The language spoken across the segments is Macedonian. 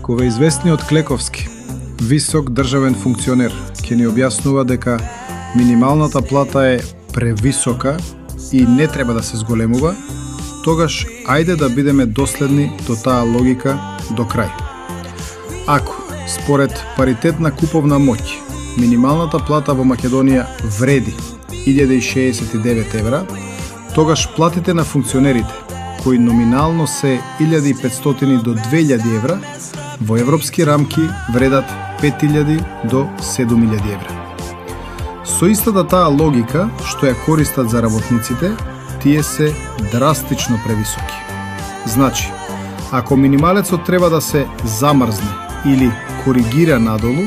кога известниот Клековски, висок државен функционер, ќе ни објаснува дека минималната плата е превисока и не треба да се зголемува, тогаш ајде да бидеме доследни до таа логика до крај. Ако, според паритетна куповна моќ, минималната плата во Македонија вреди 1069 евра, тогаш платите на функционерите, кои номинално се 1500 до 2000 евра, во европски рамки вредат 5000 до 7000 евра. Со истата таа логика што ја користат за работниците, тие се драстично превисоки. Значи, ако минималецот треба да се замрзне или коригира надолу,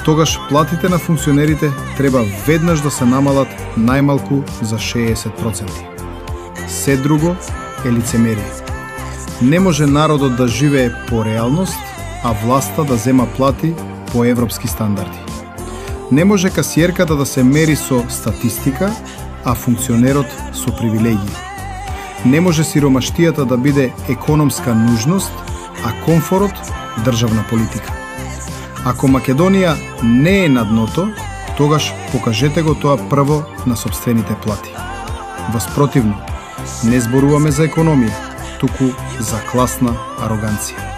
тогаш платите на функционерите треба веднаш да се намалат најмалку за 60%. Се друго е лицемерие. Не може народот да живее по реалност, а власта да зема плати по европски стандарди. Не може касиерката да се мери со статистика, а функционерот со привилегии. Не може сиромаштијата да биде економска нужност, а комфорот државна политика. Ако Македонија не е на дното, тогаш покажете го тоа прво на сопствените плати. Воспротивно, не зборуваме за економија, туку за класна ароганција.